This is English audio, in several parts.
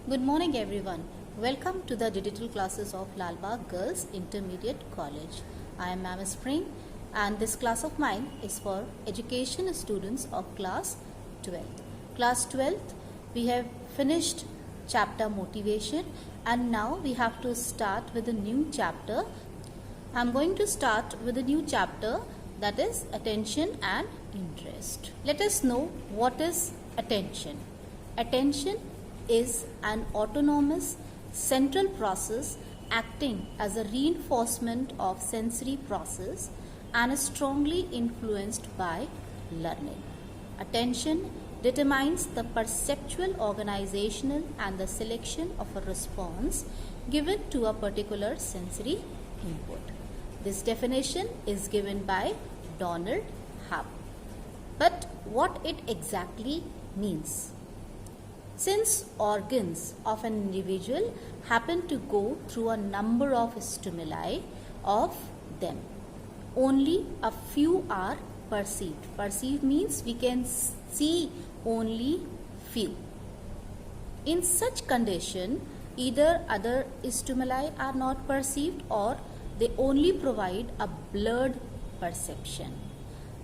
Good morning everyone. Welcome to the digital classes of Lalbagh Girls Intermediate College. I am Ma'am Spring and this class of mine is for education students of class 12th. Class 12th, we have finished chapter motivation and now we have to start with a new chapter. I am going to start with a new chapter, that is attention and interest. Let us know what is attention. Attention is an autonomous central process acting as a reinforcement of sensory process and is strongly influenced by learning. Attention determines the perceptual, organizational and the selection of a response given to a particular sensory input. This definition is given by Donald Hub. But what it exactly means? Since organs of an individual happen to go through a number of stimuli of them, only a few are perceived. Perceived means we can see only few. In such condition, either other stimuli are not perceived or they only provide a blurred perception.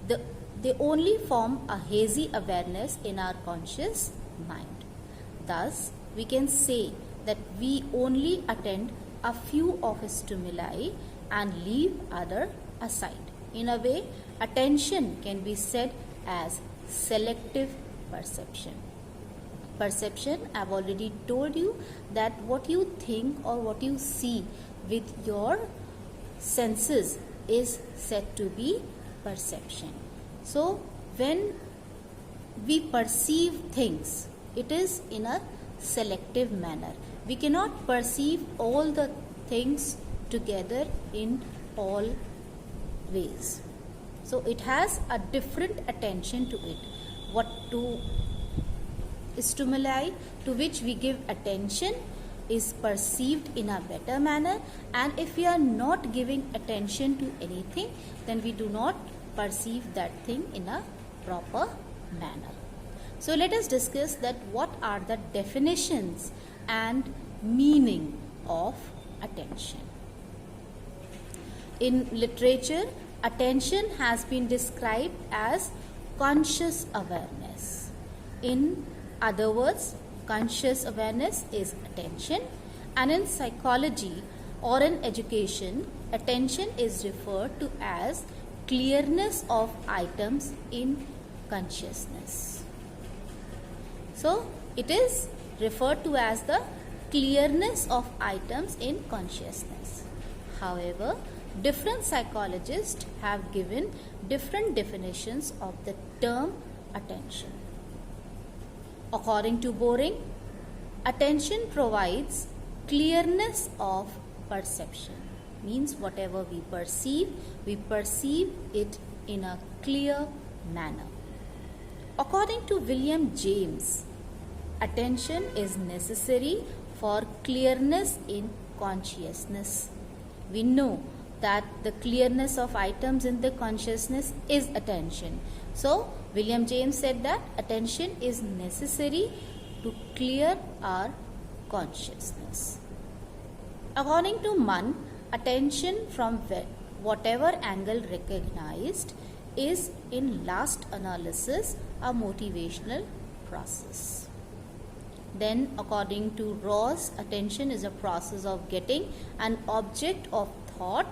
They only form a hazy awareness in our conscious mind. Thus, we can say that we only attend a few of stimuli and leave other aside. In a way, attention can be said as selective perception. Perception, I have already told you that what you think or what you see with your senses is said to be perception. So, when we perceive things, it is in a selective manner. We cannot perceive all the things together in all ways. So it has a different attention to it. What to stimuli to which we give attention is perceived in a better manner, and if we are not giving attention to anything, then we do not perceive that thing in a proper manner. So let us discuss that what are the definitions and meaning of attention. In literature, attention has been described as conscious awareness. In other words, conscious awareness is attention, and in psychology or in education, attention is referred to as clearness of items in consciousness. So, it is referred to as the clearness of items in consciousness. However, different psychologists have given different definitions of the term attention. According to Boring, attention provides clearness of perception. Means whatever we perceive it in a clear manner. According to William James, attention is necessary for clearness in consciousness. We know that the clearness of items in the consciousness is attention. So, William James said that attention is necessary to clear our consciousness. According to Mann, attention from whatever angle recognized is in last analysis a motivational process. Then according to Ross, attention is a process of getting an object of thought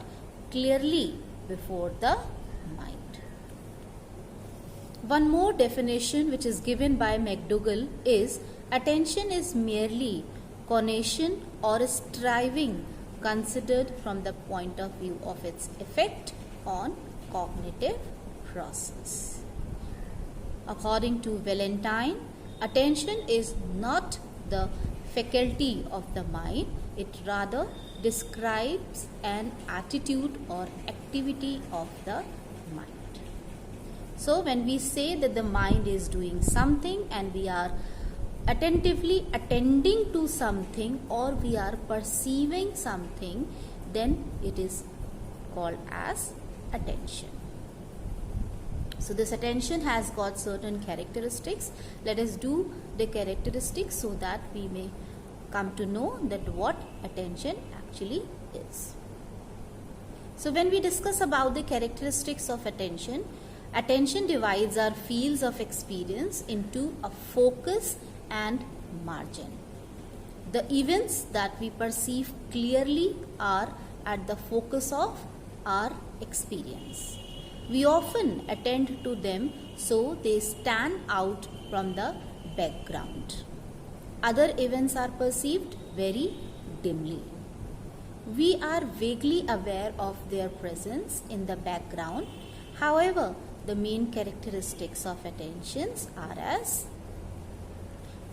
clearly before the mind. One more definition which is given by McDougall is attention is merely cognition or striving considered from the point of view of its effect on cognitive process. According to Valentine, attention is not the faculty of the mind, it rather describes an attitude or activity of the mind. So when we say that the mind is doing something and we are attentively attending to something or we are perceiving something, then it is called as attention. So this attention has got certain characteristics. Let us do the characteristics so that we may come to know that what attention actually is. So when we discuss about the characteristics of attention, attention divides our fields of experience into a focus and margin. The events that we perceive clearly are at the focus of our experience. We often attend to them so they stand out from the background. Other events are perceived very dimly. We are vaguely aware of their presence in the background. However, the main characteristics of attentions are as: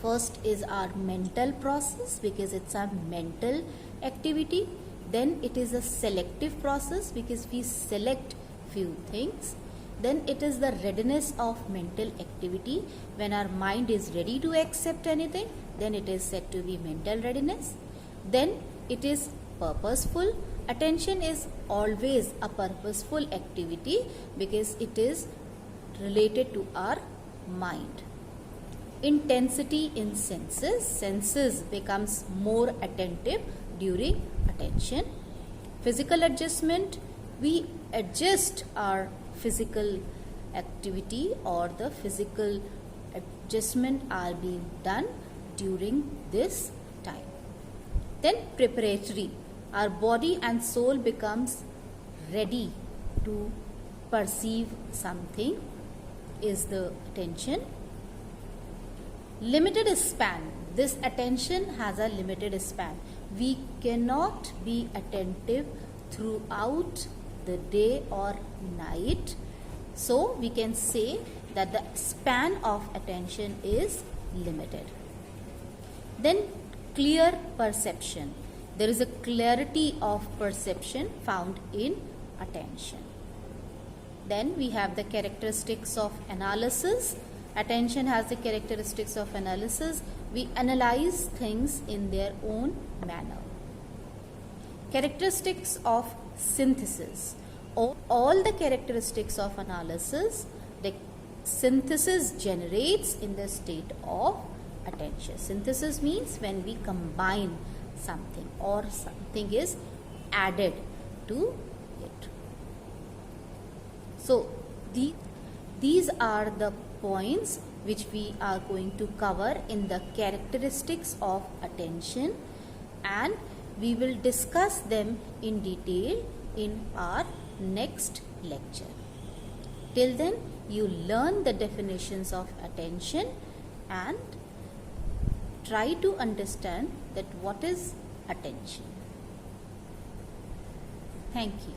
first is our mental process, because it's a mental activity. Then it is a selective process, because we select few things. Then it is the readiness of mental activity. When our mind is ready to accept anything, then it is said to be mental readiness. Then it is purposeful. Attention is always a purposeful activity because it is related to our mind. Intensity in senses. Senses becomes more attentive during attention. Physical adjustment. We adjust our physical activity, or the physical adjustment are being done during this time. Then preparatory. Our body and soul becomes ready to perceive something is the attention. Limited span. This attention has a limited span. We cannot be attentive throughout the day or night. So we can say that the span of attention is limited. Then clear perception. There is a clarity of perception found in attention. Then we have the characteristics of analysis. Attention has the characteristics of analysis. We analyze things in their own manner. Characteristics of synthesis. All the characteristics of analysis, the synthesis generates in the state of attention. Synthesis means when we combine something or something is added to it. So these are the points which we are going to cover in the characteristics of attention, and we will discuss them in detail in our next lecture. Till then, you learn the definitions of attention and try to understand that what is attention. Thank you.